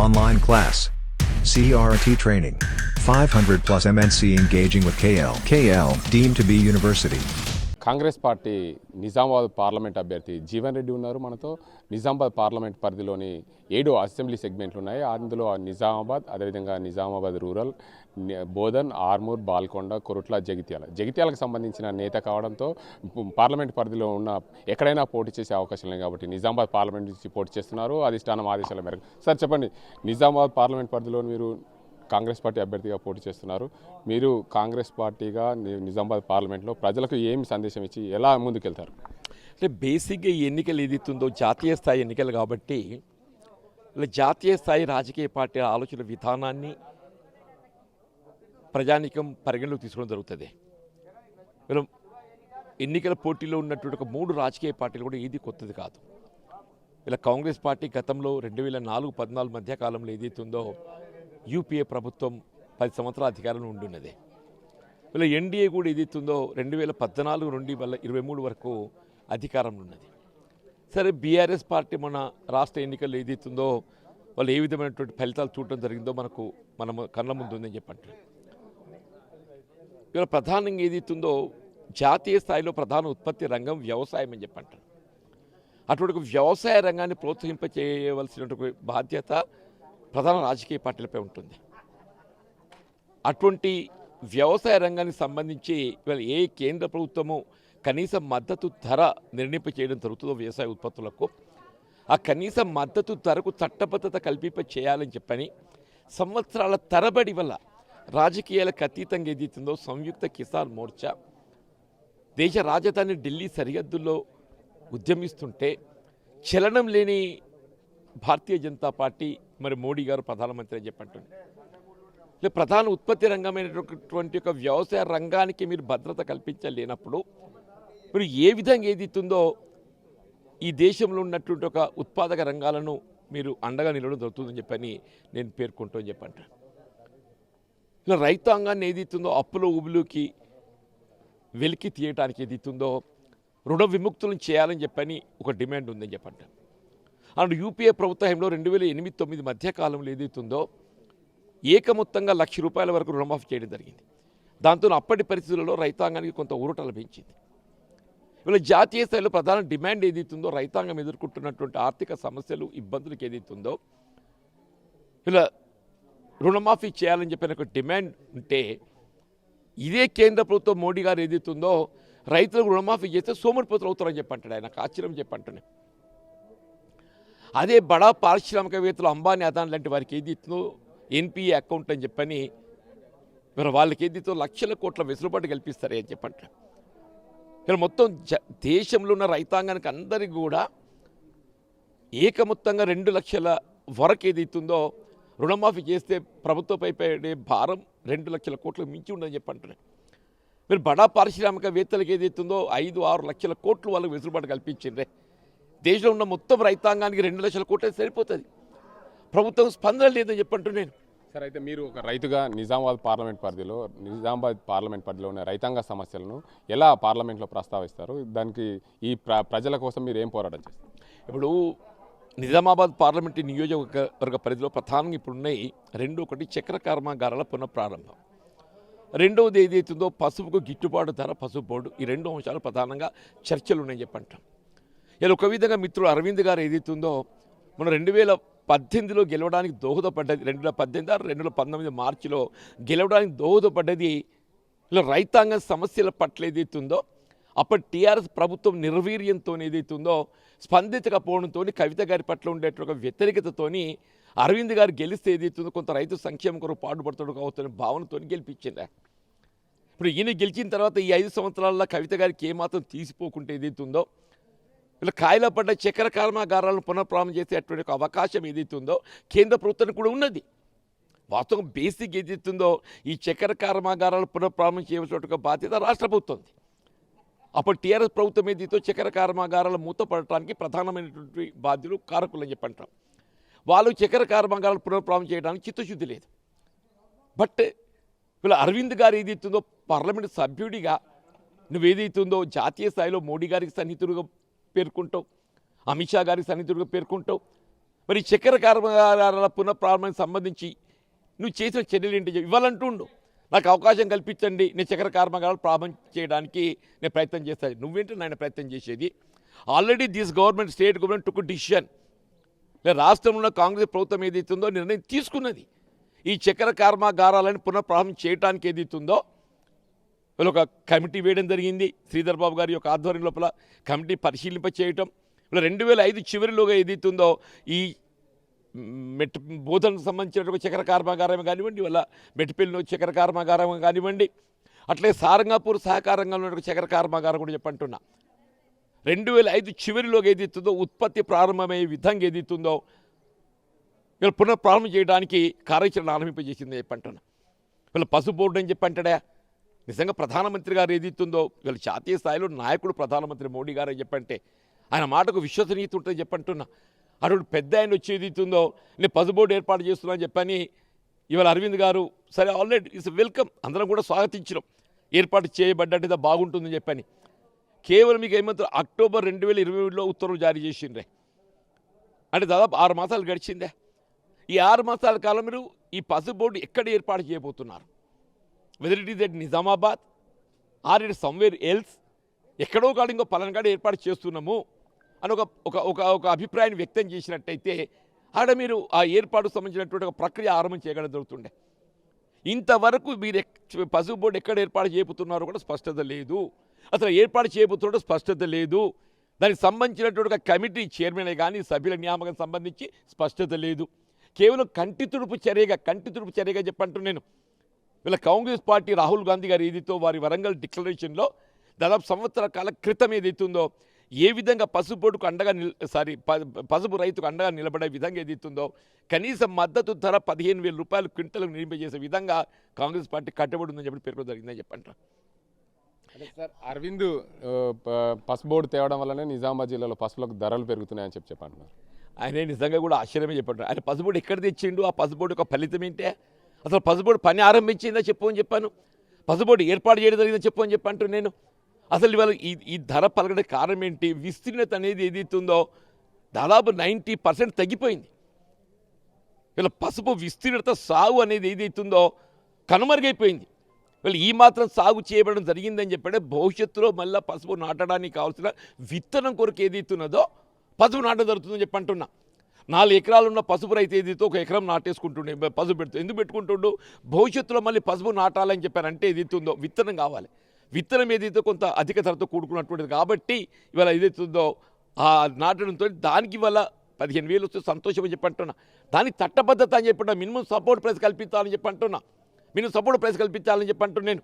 Online class. CRT training. 500 plus MNC engaging with KL. KL deemed to be university. Congress party Nizamabad parliament అభ్యర్థి జీవన్ రెడ్డి ఉన్నారు మనతో. Nizamabad parliament పరిధిలోని 7 assembly సెగ్మెంట్లు ఉన్నాయి. అందులో నిజామాబాద్, అదేవిధంగా నిజామాబాద్ రూరల్, బోధన్, ఆర్మూర్, బాల్కొండ, కొరుట్ల, జగిత్యాలకు సంబంధించిన నేత కావడంతో పార్లమెంట్ పరిధిలో ఉన్న ఎక్కడైనా పోటీ చేసే అవకాశం లేదు కాబట్టి నిజామాబాద్ పార్లమెంట్ నుంచి పోటీ చేస్తున్నారు అధిష్టానం ఆదేశాల మేరకు. సార్ చెప్పండి, నిజామాబాద్ పార్లమెంట్ పరిధిలో మీరు కాంగ్రెస్ పార్టీ అభ్యర్థిగా పోటీ చేస్తున్నారు. మీరు కాంగ్రెస్ పార్టీగా నిజామాబాద్ పార్లమెంట్లో ప్రజలకు ఏమి సందేశం ఇచ్చి ఎలా ముందుకెళ్తారు? అంటే బేసిక్గా ఈ ఎన్నికలు ఏదైతుందో జాతీయ స్థాయి ఎన్నికలు కాబట్టి ఇలా జాతీయ స్థాయి రాజకీయ పార్టీల ఆలోచన విధానాన్ని ప్రజానీకం పరిగణలోకి తీసుకోవడం జరుగుతుంది. ఇలా ఎన్నికల పోటీలో ఉన్నటువంటి ఒక 3 రాజకీయ పార్టీలు కూడా ఏది కొత్తది కాదు. ఇలా కాంగ్రెస్ పార్టీ గతంలో 2004-14 మధ్య కాలంలో ఏదైతుందో యూపీఏ ప్రభుత్వం 10 సంవత్సరాల అధికారంలో ఉండున్నది. ఇలా ఎన్డీఏ కూడా ఏదైతుందో 2014 నుండి 23 వరకు అధికారంలో ఉన్నది. సరే, బీఆర్ఎస్ పార్టీ మన రాష్ట్ర ఎన్నికల్లో ఏదైతుందో వాళ్ళు ఏ విధమైనటువంటి ఫలితాలు చూడటం జరిగిందో మనం కళ్ళ ముందు ఉందని చెప్పంటారు. ఇలా ప్రధానంగా ఏదైతుందో జాతీయ స్థాయిలో ప్రధాన ఉత్పత్తి రంగం వ్యవసాయం అని చెప్పంటారు. అటువంటి వ్యవసాయ రంగాన్ని ప్రోత్సహింపచేయవలసినటువంటి బాధ్యత ప్రధాన రాజకీయ పార్టీలపై ఉంటుంది. అటువంటి వ్యవసాయ రంగానికి సంబంధించి ఇవాళ ఏ కేంద్ర ప్రభుత్వము కనీస మద్దతు ధర నిర్ణయింప చేయడం జరుగుతుందో వ్యవసాయ ఉత్పత్తులకు, ఆ కనీస మద్దతు ధరకు చట్టబద్ధత కల్పింప చేయాలని చెప్పని సంవత్సరాల తరబడి వల్ల రాజకీయాలకు అతీతంగా ఏదైతుందో సంయుక్త కిసాన్ మోర్చా దేశ రాజధాని ఢిల్లీ సరిహద్దుల్లో ఉద్యమిస్తుంటే చలనం లేని భారతీయ జనతా పార్టీ మరి మోడీ గారు ప్రధానమంత్రి అని చెప్పంటుంది. ప్రధాన ఉత్పత్తి రంగమైనటువంటి ఒక వ్యవసాయ రంగానికి మీరు భద్రత కల్పించలేనప్పుడు మీరు ఏ విధంగా ఏదిస్తుందో ఈ దేశంలో ఉన్నటువంటి ఒక ఉత్పాదక రంగాలను మీరు అండగా నిలవడం జరుగుతుందని చెప్పని నేను పేర్కొంటూ అని చెప్పంటాను. ఇలా రైతాంగాన్ని ఏదిస్తుందో అప్పులో ఉబులోకి వెలికి తీయటానికి ఏదిస్తుందో రుణ విముక్తులను చేయాలని చెప్పని ఒక డిమాండ్ ఉందని చెప్పంటాను. అండ్ యూపీఏ ప్రభుత్వంలో 2008-9 మధ్యకాలంలో ఏదైతుందో ఏకమొత్తంగా ₹1,00,000 వరకు రుణమాఫీ చేయడం జరిగింది. దాంతో అప్పటి పరిస్థితులలో రైతాంగానికి కొంత ఊరట లభించింది. ఇవాళ జాతీయ స్థాయిలో ప్రధాన డిమాండ్ ఏదైతుందో రైతాంగం ఎదుర్కొంటున్నటువంటి ఆర్థిక సమస్యలు, ఇబ్బందులకు ఏదైతుందో ఇలా రుణమాఫీ చేయాలని చెప్పిన ఒక డిమాండ్ ఉంటే ఇదే కేంద్ర ప్రభుత్వం మోడీ గారు ఏదైతుందో రైతులకు రుణమాఫీ చేస్తే సోమరిపోతులు అవుతారని చెప్పంటాడు. ఆయన నాకు ఆశ్చర్యం చెప్పంటున్నాను. అదే బడా పారిశ్రామికవేత్తలు అంబానీ, అదాని లాంటి వారికి ఏదిస్తుందో ఎన్పిఏ అకౌంట్ అని చెప్పని మరి వాళ్ళకి ఏదితో లక్షల కోట్ల వెసులుబాటు కల్పిస్తారే అని చెప్పంటారు. ఇలా మొత్తం దేశంలో ఉన్న రైతాంగానికి అందరికీ కూడా ఏకమొత్తంగా 2 లక్షల వరకు ఏదైతుందో రుణమాఫీ చేస్తే ప్రభుత్వంపై పడే భారం 2 లక్షల కోట్లకు మించి ఉండదని చెప్పంటున్నాను. మీరు బడా పారిశ్రామికవేత్తలకు ఏదైతుందో 5-6 లక్షల కోట్లు వాళ్ళకి వెసులుబాటు కల్పించిండ్రే. దేశంలో ఉన్న మొత్తం రైతాంగానికి 2 లక్షల కోట్లే సరిపోతుంది. ప్రభుత్వం స్పందన లేదని చెప్పంటున్నాను. సార్, అయితే మీరు ఒక రైతుగా నిజామాబాద్ పార్లమెంట్ పరిధిలో ఉన్న రైతాంగ సమస్యలను ఎలా పార్లమెంట్లో ప్రస్తావిస్తారు? దానికి ఈ ప్రజల కోసం మీరు ఏం పోరాటం చేస్తారు? ఇప్పుడు నిజామాబాద్ పార్లమెంటు నియోజకవర్గ పరిధిలో ప్రధానంగా ఇప్పుడు ఉన్నాయి 2. ఒకటి చక్కెర కర్మాగారాల పునఃప్రారంభం, 2వది ఏదైతుందో పసుపుకు గిట్టుబాటు ధర, పసుపు బోర్డు. ఈ 2 అంశాలు ప్రధానంగా చర్చలు ఉన్నాయని చెప్పంటాం. ఇలా ఒక విధంగా మిత్రుడు అరవింద్ గారు ఏదైతుందో మన 2018లో గెలవడానికి దోహదపడ్డది, 2019 మార్చిలో గెలవడానికి దోహదపడ్డది ఇలా రైతాంగ సమస్యల పట్ల ఏదైతుందో అప్పటి టీఆర్ఎస్ ప్రభుత్వం నిర్వీర్యంతో ఏదైతుందో స్పందించకపోవడంతో కవిత గారి పట్ల ఉండేటువంటి ఒక వ్యతిరేకతతోని అరవింద్ గారు గెలిస్తే ఏదైతుందో కొంత రైతు సంక్షేమం కొరకు పాటుపడుతాడు కావచ్చని భావనతో గెలిపించింది. ఇప్పుడు ఈయన గెలిచిన తర్వాత ఈ 5 సంవత్సరాల్లో కవిత గారికి ఏమాత్రం తీసిపోకుంటే ఏదైతుందో ఇలా కాయల పడ్డ చక్కెర కర్మాగారాలను పునఃప్రారంభం చేసేటువంటి ఒక అవకాశం ఏదైతుందో కేంద్ర ప్రభుత్వానికి కూడా ఉన్నది. వాస్తవం బేసిక్ ఏదైతుందో ఈ చక్కెర కర్మాగారాలు పునఃప్రారంభం చేయవలసిన బాధ్యత రాష్ట్ర ప్రభుత్వంది. అప్పుడు టీఆర్ఎస్ ప్రభుత్వం ఏదైతే చక్కెర కర్మాగారాలు మూతపడటానికి ప్రధానమైనటువంటి బాధ్యులు కారకులు అని చెప్పంటాం. వాళ్ళు చక్కెర కర్మాగారాలు పునఃప్రారంభం చేయడానికి చిత్తశుద్ధి లేదు. బట్ వీళ్ళ అరవింద్ గారు ఏదైతుందో పార్లమెంటు సభ్యుడిగా నువ్వేదైతుందో జాతీయ స్థాయిలో మోడీ గారికి సన్నిహితుడుగా పేర్కొంటావు, అమిత్ షా గారికి సన్నిహితుడిగా పేర్కొంటావు, మరి చక్కెర కర్మాగారాల పునఃప్రారంభానికి సంబంధించి నువ్వు చేసిన చర్యలు ఏంటి ఇవ్వాలంటుండు. నాకు అవకాశం కల్పించండి, నేను చక్కెర కర్మాగారాలు ప్రారంభం చేయడానికి నేను ప్రయత్నం చేస్తాను. నువ్వేంటి నాయన ప్రయత్నం చేసేది? Already this government, state government took decision. రాష్ట్రంలో కాంగ్రెస్ ప్రభుత్వం ఏదైతుందో నిర్ణయం తీసుకున్నది. ఈ చక్కెర కర్మాగారాలను పునఃప్రారంభం చేయడానికి ఏదైతుందో వీళ్ళు ఒక కమిటీ వేయడం జరిగింది. శ్రీధర్ బాబు గారి యొక్క ఆధ్వర్యం లోపల కమిటీ పరిశీలింప చేయటం. ఇలా 2005 చివరిలోగా ఏదైతుందో ఈ బోధనకు సంబంధించిన చక్కెర కర్మాగారం కానివ్వండి, వాళ్ళ మెట్టిపల్లిలో చక్కెర కర్మాగారం కానివ్వండి, అట్లే సారంగాపూర్ సహకారంగా చక్కెర కర్మాగారం కూడా చెప్పంటున్నా. 2005 చివరిలోగా ఏదైతుందో ఉత్పత్తి ప్రారంభమయ్యే విధంగా ఏదైతుందో వీళ్ళు పునఃప్రారంభం చేయడానికి కార్యాచరణ ఆరంభింపజేసింది చెప్పంటున్నా. వీళ్ళు పసుపు బోర్డు అని చెప్పంటాడా? నిజంగా ప్రధానమంత్రి గారు ఏదైతుందో వీళ్ళ జాతీయ స్థాయిలో నాయకుడు ప్రధానమంత్రి మోడీ గారు అని చెప్పంటే ఆయన మాటకు విశ్వసనీయత ఉంటుంది చెప్పంటున్నా. అటువంటి పెద్ద ఆయన వచ్చి ఏదైతుందో నేను పసుపు బోర్డు ఏర్పాటు చేస్తున్నా అని చెప్పని ఇవాళ అరవింద్ గారు సరే ఆల్రెడీ ఇట్స్ వెల్కమ్, అందరం కూడా స్వాగతించడం, ఏర్పాటు చేయబడ్డట్టుగా బాగుంటుందని చెప్పని. కేవలం మీకు ఏమంటారు, అక్టోబర్ 2020లో ఉత్తర్వులు జారీ చేసిండ్రే, అంటే దాదాపు 6 మాసాలు గడిచిందే. ఈ 6 మాసాల కాలం మీరు ఈ పసుపు బోర్డు ఎక్కడ ఏర్పాటు చేయబోతున్నారు? Whether it is at Nizamabad or it somewhere else, ఎక్కడో కాదు ఇంకో పలానాడు ఏర్పాటు చేస్తున్నాము అని ఒక అభిప్రాయాన్ని వ్యక్తం చేసినట్టయితే ఆడ మీరు ఆ ఏర్పాటు సంబంధించినటువంటి ఒక ప్రక్రియ ఆరంభం చేయడం జరుగుతుండే. ఇంతవరకు మీరు పసుపు బోర్డు ఎక్కడ ఏర్పాటు చేయబోతున్నారో కూడా స్పష్టత లేదు. అసలు ఏర్పాటు చేయబోతున్నట్టు స్పష్టత లేదు. దానికి సంబంధించినటువంటి ఒక కమిటీ చైర్మన్ కానీ సభ్యుల నియామకం సంబంధించి స్పష్టత లేదు. కేవలం కంటి తుడుపు చర్యగా చెప్పంటూ నేను వీళ్ళ కాంగ్రెస్ పార్టీ రాహుల్ గాంధీ గారు ఏదైతే వారి వరంగల్ డిక్లరేషన్లో దాదాపు సంవత్సరాల కాల క్రితం ఏదైతుందో ఏ విధంగా పసుపు బోర్డుకు అండగా పసుపు రైతుకు అండగా నిలబడే విధంగా ఏదైతుందో కనీస మద్దతు ధర 15,000 రూపాయలు క్వింటల్కు నిర్మింపజేసే విధంగా కాంగ్రెస్ పార్టీ కట్టుబడి ఉందని చెప్పి పేర్కొనడం జరిగిందని చెప్పంటారు. సార్ అరవింద్ పసుపు బోర్డు తేవడం వల్లనే నిజామాబాద్ జిల్లాలో పసుపులకు ధరలు పెరుగుతున్నాయని చెప్పంటున్నారు. ఆయనే నిజంగా కూడా ఆశ్చర్యమే చెప్పంటారు. ఆయన పసుపు బోర్డు ఎక్కడ తెచ్చిండు? ఆ పసుపు బోర్డు యొక్క ఫలితం ఏంటే? అసలు పసుపు బోర్డు పని ఆరంభించిందా చెప్పు అని చెప్పాను. పసుపు బోర్డు ఏర్పాటు చేయడం జరిగిందని చెప్పు అని చెప్పంటారు నేను. అసలు ఇవాళ ఈ ధర పలకడానికి కారణం ఏంటి? విస్తీర్ణత అనేది ఏదైతుందో దాదాపు 90% తగ్గిపోయింది. ఇలా పసుపు విస్తీర్ణత సాగు అనేది ఏదైతుందో కనుమరుగైపోయింది. వీళ్ళు ఈ మాత్రం సాగు చేయబడడం జరిగిందని చెప్పంటే భవిష్యత్తులో మళ్ళీ పసుపు నాటడానికి కావాల్సిన విత్తనం కొరకు ఏదైతున్నదో పసుపు నాటడం జరుగుతుందని చెప్పంటున్నా. 4 ఎకరాలు ఉన్న పసుపు రైతు ఏదైతే 1 ఎకరం నాటేసుకుంటుండే పసుపు పెడుతూ ఎందుకు పెట్టుకుంటుండు? భవిష్యత్తులో మళ్ళీ పసుపు నాటాలని చెప్పారంటే ఏదైతుందో విత్తనం కావాలి. విత్తనం ఏదైతే కొంత అధిక ధరతో కూడుకున్నటువంటిది కాబట్టి ఇవాళ ఏదైతుందో ఆ నాటడంతో దానికి ఇవాళ 15,000 వస్తే సంతోషం అని చెప్పంటున్నా. దానికి చట్టబద్ధత అని చెప్పంటున్నా. మినిమం సపోర్ట్ ప్రైస్ కల్పించాలని చెప్పంటున్నా. మినిమం సపోర్ట్ ప్రైస్ కల్పించాలని చెప్పంటున్నాను నేను.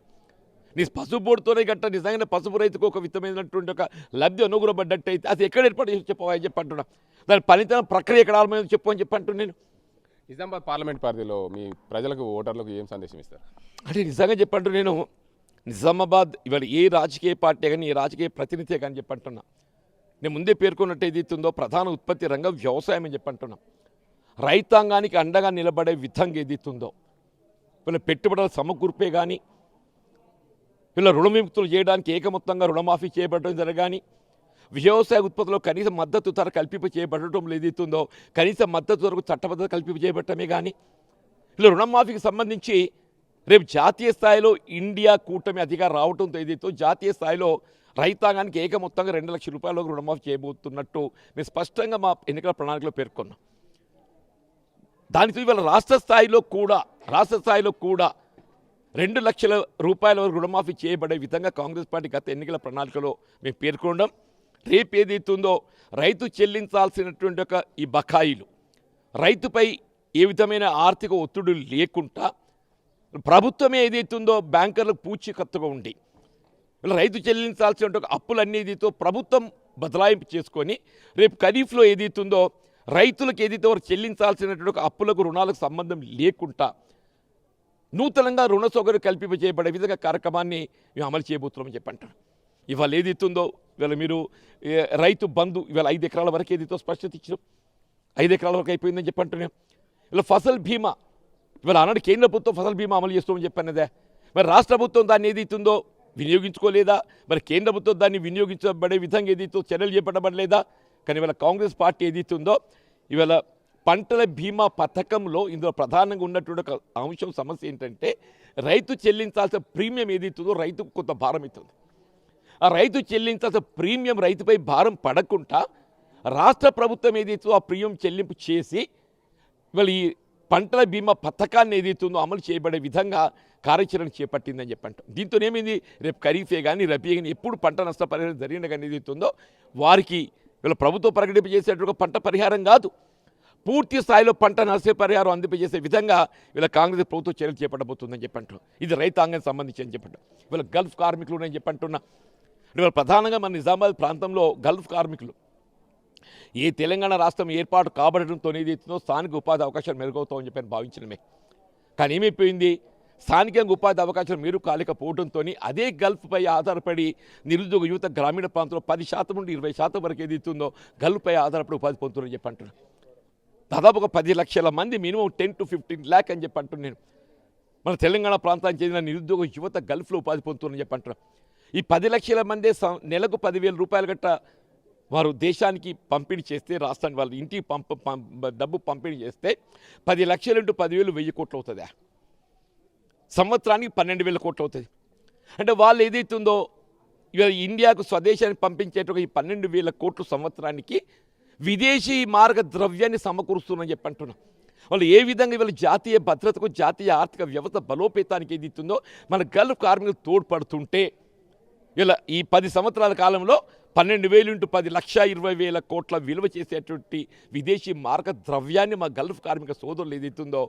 నీ పసుపు బోర్డుతోనే గట్ట నిజంగానే పసుపు రైతుకు ఒక విత్తమైనటువంటి ఒక లబ్ధి అనుగుణపడ్డట్టయితే అది ఎక్కడ ఏర్పాటు చేసి చెప్పవని చెప్పంటున్నా. దాని ఫలితం ప్రక్రియ ఎక్కడ ఆరంభం చెప్పు అని చెప్పంటున్నాను నేను. నిజామాబాద్ పార్లమెంట్ పరిధిలో మీ ప్రజలకు ఓటర్లకు ఏం సందేశం ఇస్తారు? అంటే నిజంగా చెప్పంటూ నేను నిజామాబాద్ ఇవాళ ఏ రాజకీయ పార్టీ కానీ ఏ రాజకీయ ప్రతినిధి కానీ చెప్పంటున్నా. నేను ముందే పేర్కొన్నట్టు ఏదైతుందో ప్రధాన ఉత్పత్తి రంగం వ్యవసాయం అని చెప్పంటున్నా. రైతాంగానికి అండగా నిలబడే విధంగా ఏదైతుందో వీళ్ళ పెట్టుబడుల సమకూర్పే కానీ వీళ్ళ రుణ విముక్తులు చేయడానికి ఏకమొత్తంగా రుణమాఫీ చేయబడటం జరగాని, వ్యవసాయ ఉత్పత్తుల్లో కనీస మద్దతు ధర కల్పింప చేయబడటం ఏదైతుందో కనీస మద్దతు ధరకు చట్టబద్ధత కల్పింప చేయబడటమే కానీ ఇలా రుణమాఫీకి సంబంధించి రేపు జాతీయ స్థాయిలో ఇండియా కూటమి అధికారం రావడంతో ఏదైతే జాతీయ స్థాయిలో రైతాంగానికి ఏకమొత్తంగా 2 లక్షల రూపాయలకు రుణమాఫీ చేయబోతున్నట్టు మేము స్పష్టంగా మా ఎన్నికల ప్రణాళికలో పేర్కొన్నాం. దానితో ఇవాళ రాష్ట్ర స్థాయిలో కూడా 2 లక్షల రూపాయల వరకు రుణమాఫీ చేయబడే విధంగా కాంగ్రెస్ పార్టీ గత ఎన్నికల ప్రణాళికలో మేము పేర్కొనడం. రేపు ఏదైతుందో రైతు చెల్లించాల్సినటువంటి ఒక ఈ బకాయిలు రైతుపై ఏ విధమైన ఆర్థిక ఒత్తిడి లేకుండా ప్రభుత్వమే ఏదైతుందో బ్యాంకర్లకు పూచీకత్తుగా ఉండి రైతు చెల్లించాల్సిన ఒక అప్పులన్నీ ఏదైతే ప్రభుత్వం బదలాయింపు చేసుకొని రేపు ఖరీఫ్లో ఏదైతుందో రైతులకు ఏదైతే వారు చెల్లించాల్సినటువంటి ఒక అప్పులకు రుణాలకు సంబంధం లేకుండా నూతనంగా రుణ సౌకర్యం కల్పింపజేయబడే విధంగా కార్యక్రమాన్ని మేము అమలు చేయబోతున్నామని చెప్పంటారు. ఇవాళ ఏదైతుందో ఇవాళ మీరు రైతు బంధు ఇవాళ 5 ఎకరాల వరకు ఏదైతే స్పష్టత ఇచ్చినాం, 5 ఎకరాల వరకు అయిపోయిందని చెప్పంటున్నాం. ఇలా ఫసల్ బీమా ఇవాళ ఆనాడు కేంద్ర ప్రభుత్వం ఫసల్ బీమా అమలు చేస్తామని చెప్పన్నదే, మరి రాష్ట్ర ప్రభుత్వం దాన్ని ఏదైతుందో వినియోగించుకోలేదా? మరి కేంద్ర ప్రభుత్వం దాన్ని వినియోగించబడే విధంగా ఏదైతే చర్యలు చేపట్టబడలేదా? కానీ ఇవాళ కాంగ్రెస్ పార్టీ ఏదైతుందో ఇవాళ పంటల బీమా పథకంలో ఇందులో ప్రధానంగా ఉన్నటువంటి ఒక అంశం సమస్య ఏంటంటే రైతు చెల్లించాల్సిన ప్రీమియం ఏదైతుందో రైతుకు కొంత భారం అవుతుంది. ఆ రైతు చెల్లించాల్సిన ప్రీమియం రైతుపై భారం పడకుండా రాష్ట్ర ప్రభుత్వం ఏదైతుందో ఆ ప్రీమియం చెల్లింపు చేసి ఇవాళ ఈ పంటల బీమా పథకాన్ని ఏదైతుందో అమలు చేయబడే విధంగా కార్యాచరణ చేపట్టిందని చెప్పంటాం. దీంతో ఏమైంది, రేపు ఖరీఫే కానీ రబీ కానీ ఎప్పుడు పంట నష్టపరిహారం జరిగిన కానీ ఏదైతుందో వారికి వీళ్ళ ప్రభుత్వం ప్రకటింపజేసేటువంటి పంట పరిహారం కాదు, పూర్తి స్థాయిలో పంట నష్టపరిహారం అందింపజేసే విధంగా వీళ్ళ కాంగ్రెస్ ప్రభుత్వం చర్యలు చేపట్టబోతుందని చెప్పంటాం. ఇది రైతాంగానికి సంబంధించి అని చెప్పంటాం. వీళ్ళ గల్ఫ్ కార్మికులు నేను చెప్పంటున్నా. వీళ్ళ ప్రధానంగా మన నిజామాబాద్ ప్రాంతంలో గల్ఫ్ కార్మికులు ఏ తెలంగాణ రాష్ట్రం ఏర్పాటు కాబడటంతో ఏదైతుందో స్థానిక ఉపాధి అవకాశాలు మెరుగవుతామని చెప్పి భావించడమే. కానీ ఏమైపోయింది, స్థానికంగా ఉపాధి అవకాశాలు మెరుగు కాలేకపోవడంతో అదే గల్ఫ్పై ఆధారపడి నిరుద్యోగ యువత గ్రామీణ ప్రాంతంలో 10% నుండి 20% వరకు ఏదైతుందో గల్ఫ్పై ఆధారపడి ఉపాధి పొందుతున్నారని చెప్పి అంటున్నాను. దాదాపు ఒక 10 లక్షల మంది మినిమం 10 to 15 lakh అని చెప్పి అంటున్నాను. మన తెలంగాణ ప్రాంతానికి చెందిన నిరుద్యోగ యువత గల్ఫ్లో ఉపాధి పొందుతున్నారని చెప్పి అంటున్నాను. ఈ 10 లక్షల మంది నెలకు 10,000 రూపాయలు గట్ట వారు దేశానికి పంపిణీ చేస్తే, రాష్ట్రానికి వాళ్ళ ఇంటికి డబ్బు పంపిణీ చేస్తే 10 లక్షలు ఇంటూ 10,000 1000 కోట్లు అవుతుందా, సంవత్సరానికి 12,000 కోట్లు అవుతుంది. అంటే వాళ్ళు ఏదైతుందో ఇవాళ ఇండియాకు స్వదేశానికి పంపించేట ఈ 12,000 కోట్లు సంవత్సరానికి విదేశీ మార్గ ద్రవ్యాన్ని సమకూరుస్తుందని చెప్పి అంటున్నాం. వాళ్ళు ఏ విధంగా ఇవాళ జాతీయ భద్రతకు జాతీయ ఆర్థిక వ్యవస్థ బలోపేతానికి ఏదైతుందో మన గల్ఫ్ కార్మికులు తోడ్పడుతుంటే ఇలా ఈ 10 సంవత్సరాల కాలంలో 12,000 ఇంటూ 10 1,20,000 కోట్ల విలువ చేసేటువంటి విదేశీ మార్గ ద్రవ్యాన్ని మా గల్ఫ్ కార్మిక సోదరులు ఏదైతుందో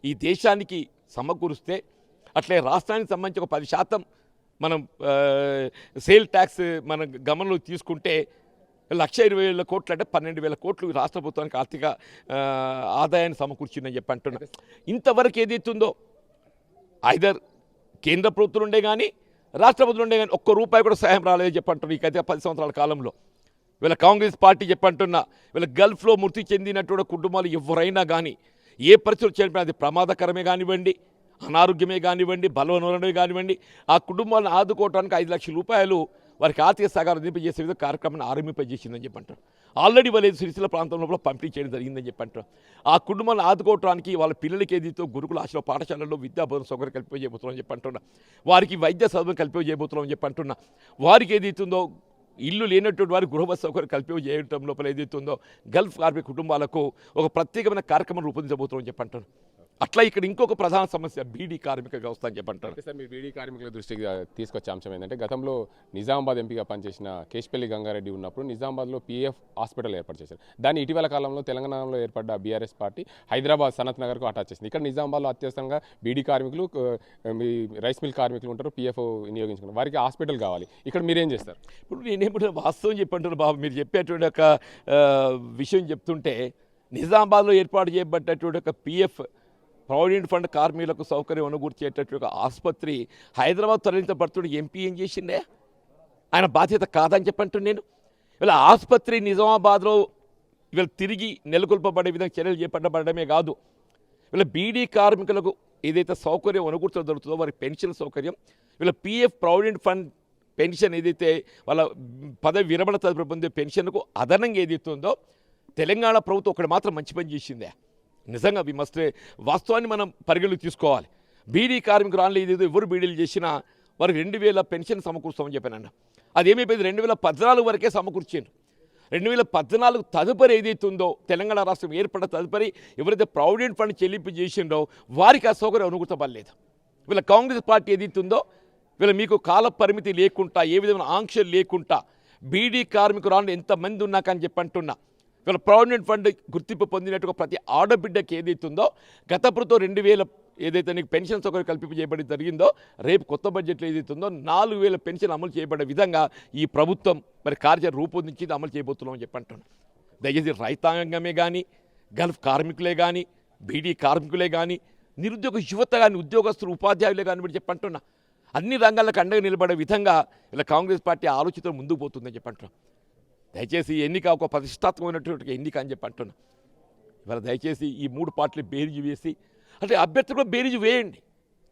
ఈ దేశానికి సమకూరుస్తే, అట్లే రాష్ట్రానికి సంబంధించి ఒక 10% మనం సేల్ ట్యాక్స్ మన గమనంలో తీసుకుంటే 1,20,000 కోట్లు అంటే 12,000 కోట్లు రాష్ట్ర ప్రభుత్వానికి ఆర్థిక ఆదాయాన్ని సమకూర్చిందని చెప్పి అంటున్నారు. ఇంతవరకు ఏదైతుందో ఐదర్ కేంద్ర ప్రభుత్వం ఉండే కానీ రాష్ట్ర ప్రభుత్వం ఉండే కానీ ఒక్క రూపాయి కూడా సహాయం రాలేదని చెప్పంటున్నారు. ఈ 10 సంవత్సరాల కాలంలో వీళ్ళ కాంగ్రెస్ పార్టీ చెప్పంటున్నా వీళ్ళ గల్ఫ్లో మృతి చెందినటువంటి కుటుంబాలు ఎవరైనా కానీ ఏ పరిస్థితులు చేయడం అది ప్రమాదకరమే కానివ్వండి, అనారోగ్యమే కానివ్వండి, బలవనమే కానివ్వండి, ఆ కుటుంబాలను ఆదుకోవడానికి 5 లక్షల రూపాయలు వారికి ఆర్థిక సహకారం అందింపజేసే విధంగా కార్యక్రమాన్ని ఆరంభింపజేసిందని చెప్పంటారు. ఆల్రెడీ వాళ్ళు సిరిసిల్ల ప్రాంతంలో పంపిణీ చేయడం జరిగిందని చెప్పంటారు. ఆ కుటుంబాలను ఆదుకోవడానికి వాళ్ళ పిల్లలకి ఏదైతే గురుకుల ఆశ్రమ పాఠశాలల్లో విద్యాబోధన సౌకర్యం కల్పించబోతున్నామని చెప్పంటున్నా, వారికి వైద్య సౌకర్యం కల్పించబోతున్నామని చెప్పంటున్నా, వారికి ఏదైతుందో ఇల్లు లేనటువంటి వారికి గృహ సౌకర్యం కల్పించజేయడం లోపల ఏదైతుందో గల్ఫ్ కార్మిక కుటుంబాలకు ఒక ప్రత్యేకమైన కార్యక్రమం రూపొందించబోతున్నామని చెప్పంటారు. అట్లా ఇక్కడ ఇంకొక ప్రధాన సమస్య బీడీ కార్మిక వ్యవస్థ అని చెప్పంటారు. సార్, మీరు బీడీ కార్మికుల దృష్టికి తీసుకొచ్చే అంశం ఏంటంటే గతంలో నిజామాబాద్ ఎంపీగా పనిచేసిన కేశపల్లి గంగారెడ్డి ఉన్నప్పుడు నిజామాబాద్లో పీఎఫ్ హాస్పిటల్ ఏర్పాటు చేశారు. దాన్ని ఇటీవల కాలంలో తెలంగాణలో ఏర్పడ్డ బీఆర్ఎస్ పార్టీ హైదరాబాద్ సనత్ నగర్కు అటాచ్ చేసింది. ఇక్కడ నిజామాబాద్లో అత్యవసరంగా బీడీ కార్మికులు, రైస్ మిల్ కార్మికులు ఉంటారు, పీఎఫ్ వినియోగించుకున్నారు, వారికి హాస్పిటల్ కావాలి. ఇక్కడ మీరేం చేస్తారు? ఇప్పుడు నేనేమంటే వాస్తవం చెప్పంటారు బాబు, మీరు చెప్పేటువంటి ఒక విషయం చెప్తుంటే నిజామాబాద్లో ఏర్పాటు చేయబడ్డటువంటి ఒక పీఎఫ్ ప్రావిడెంట్ ఫండ్ కార్మికులకు సౌకర్యం అనుకూర్చేటటువంటి ఒక ఆసుపత్రి హైదరాబాద్ తరలించబడుతున్న ఎంపీ ఏం చేసిండే, ఆయన బాధ్యత కాదని చెప్పంటున్నాను నేను. ఇలా ఆసుపత్రి నిజామాబాద్లో వీళ్ళు తిరిగి నెలకొల్పబడే విధంగా చర్యలు చేపట్టబడమే కాదు, వీళ్ళ బీడీ కార్మికులకు ఏదైతే సౌకర్యం అనుకూర్చడం జరుగుతుందో వారి పెన్షన్ సౌకర్యం, వీళ్ళ పీఎఫ్ ప్రావిడెంట్ ఫండ్ పెన్షన్ ఏదైతే వాళ్ళ పదవి విరమణ తదుపరి పొందే పెన్షన్కు అదనంగా ఏదైతే ఉందో తెలంగాణ ప్రభుత్వం ఒకటి మాత్రం మంచి పని చేసిందే. నిజంగా వి మస్ట్ వాస్తవాన్ని మనం పరిగణలోకి తీసుకోవాలి. బీడీ కార్మికురాళ్ళు ఏదైతే ఎవరు బీడీలు చేసినా వారికి 2,000 పెన్షన్ సమకూర్చామని చెప్పానన్న. అదేమైపోయింది, 2014 వరకే సమకూర్చారు. 2014 తదుపరి ఏదైతే ఉందో తెలంగాణ రాష్ట్రం ఏర్పడ్డ తదుపరి ఎవరైతే ప్రావిడెంట్ ఫండ్ చెల్లింపు చేసిండో వారికి ఆ సౌకర్యం అనుకూర్చబడలేదు. వీళ్ళ కాంగ్రెస్ పార్టీ ఏదైతే ఉందో వీళ్ళ మీకు కాల పరిమితి లేకుండా, ఏ విధమైన ఆంక్షలు లేకుండా బీడీ కార్మికురాళ్ళు ఎంతమంది ఉన్నా కానీ చెప్పంటున్నా వీళ్ళ ప్రావిడెంట్ ఫండ్ గుర్తింపు పొందినట్టుగా ప్రతి ఆడబిడ్డకి ఏదైతుందో గత ప్రభుత్వం 2,000 ఏదైతే నీకు పెన్షన్ సౌకర్యం కల్పింపు చేయబడి జరిగిందో రేపు కొత్త బడ్జెట్లో ఏదైతుందో 4,000 పెన్షన్ అమలు చేయబడే విధంగా ఈ ప్రభుత్వం మరి కార్యాచరణ రూపొందించి అమలు చేయబోతున్నామని చెప్పంటున్నాను. దయచేసి రైతాంగమే కానీ, గల్ఫ్ కార్మికులే కానీ, బీడీ కార్మికులే కానీ, నిరుద్యోగ యువత కానీ, ఉద్యోగస్తులు ఉపాధ్యాయులే కానీ మీరు చెప్పంటున్నా అన్ని రంగాలకు అండగా నిలబడే విధంగా ఇలా కాంగ్రెస్ పార్టీ ఆలోచనతో ముందుకు పోతుందని చెప్పంటున్నాం. దయచేసి ఎన్నిక ఒక ప్రతిష్టాత్మకమైనటువంటి ఎన్నిక అని చెప్పి అంటున్నా. ఇవాళ దయచేసి ఈ 3 పార్టీలు బేరీజు వేసి, అంటే అభ్యర్థులు బేరీజు వేయండి.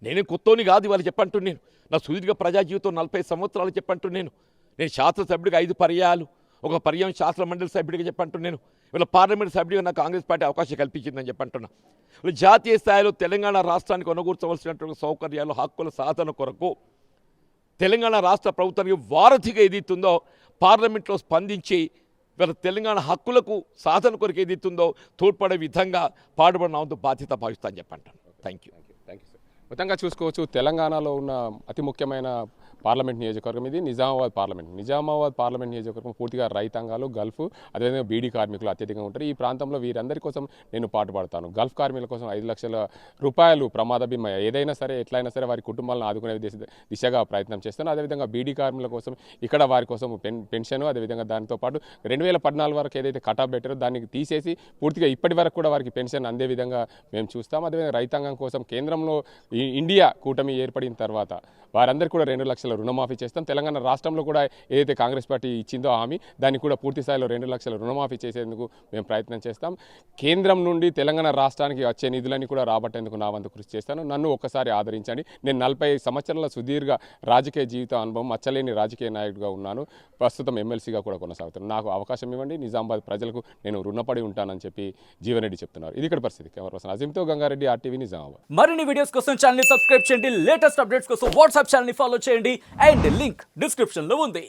నేనే కొత్తోని కాదు ఇవాళ చెప్పంటున్నాను. నా సుదీర్ఘ ప్రజా జీవితం 40 సంవత్సరాలు చెప్పంటున్నాను. నేను శాసనసభ్యుడిగా 5 పర్యాయాలు, ఒక పర్యావరణ శాస్త్ర మండలి సభ్యుడిగా చెప్పంటున్నాను నేను. ఇవాళ పార్లమెంట్ సభ్యుడిగా నాకు కాంగ్రెస్ పార్టీ అవకాశం కల్పించిందని చెప్పంటున్నా. ఇవాళ జాతీయ స్థాయిలో తెలంగాణ రాష్ట్రానికి అనుకూర్చవలసినటువంటి సౌకర్యాలు హక్కుల సాధన కొరకు తెలంగాణ రాష్ట్ర ప్రభుత్వానికి వారధిగా ఏదైతుందో పార్లమెంట్లో స్పందించి ఇవాళ తెలంగాణ హక్కులకు సాధన కొరకు ఏదైతుందో తోడ్పడే విధంగా పాటుపడిన వంతు బాధ్యత భావిస్తానని చెప్పంటాను. Thank you sir. మొత్తంగా చూసుకోవచ్చు, తెలంగాణలో ఉన్న అతి ముఖ్యమైన పార్లమెంట్ నియోజకవర్గం ఇది నిజామాబాద్ పార్లమెంట్. నిజామాబాద్ పార్లమెంట్ నియోజకవర్గం పూర్తిగా రైతాంగాలు, గల్ఫ్, అదేవిధంగా బీడీ కార్మికులు అత్యధికంగా ఉంటారు. ఈ ప్రాంతంలో వీరందరి కోసం నేను పాటుపడతాను. గల్ఫ్ కార్మికుల కోసం 5 లక్షల రూపాయలు ప్రమాద బీమా ఏదైనా సరే ఎట్లయినా సరే వారి కుటుంబాలను ఆదుకునే దిశగా ప్రయత్నం చేస్తాను. అదేవిధంగా బీడీ కార్మికుల కోసం ఇక్కడ వారి కోసం పెన్షన్, అదేవిధంగా దాంతోపాటు 2014 వరకు ఏదైతే కటాఫ్ పెట్టారో దానికి తీసేసి పూర్తిగా ఇప్పటి వరకు కూడా వారికి పెన్షన్ అందే విధంగా మేము చూస్తాం. అదేవిధంగా రైతాంగం కోసం కేంద్రంలో ఇండియా కూటమి ఏర్పడిన తర్వాత వారందరికీ కూడా 2 లక్షల రుణమాఫీ చేస్తాం. తెలంగాణ రాష్ట్రంలో కూడా ఏదైతే కాంగ్రెస్ పార్టీ ఇచ్చిందో హామీ దాన్ని కూడా పూర్తి స్థాయిలో 2 లక్షల రుణమాఫీ చేసేందుకు మేము ప్రయత్నం చేస్తాం. కేంద్రం నుండి తెలంగాణ రాష్ట్రానికి వచ్చే నిధులన్నీ కూడా రాబట్టేందుకు నా వంతు కృషి చేస్తాను. నన్ను ఒక్కసారి ఆదరించండి. నేను 40 సంవత్సరాల సుదీర్ఘ రాజకీయ జీవిత అనుభవం, మచ్చలేని రాజకీయ నాయకుడిగా ఉన్నాను. ప్రస్తుతం ఎమ్మెల్సీగా కూడా కొనసాగుతున్నాను. నాకు అవకాశం ఇవ్వండి. నిజామాబాద్ ప్రజలకు నేను రుణపడి ఉంటానని చెప్పి జీవన్ రెడ్డి చెప్తున్నారు. ఇది ఇక్కడ పరిస్థితి. కెమెరా పర్సన్ అజీంతో గంగారెడ్డి, RTV నిజామాబాద్. మరిన్ని వీడియోస్ కోసం ఛానల్ ని సబ్స్క్రైబ్ చేయండి. లేటెస్ట్ అప్డేట్స్ కోసం వాట్సాప్ ఛానల్ ని ఫాలో చేయండి. అండ్ లింక్ డిస్క్రిప్షన్ లో ఉంది.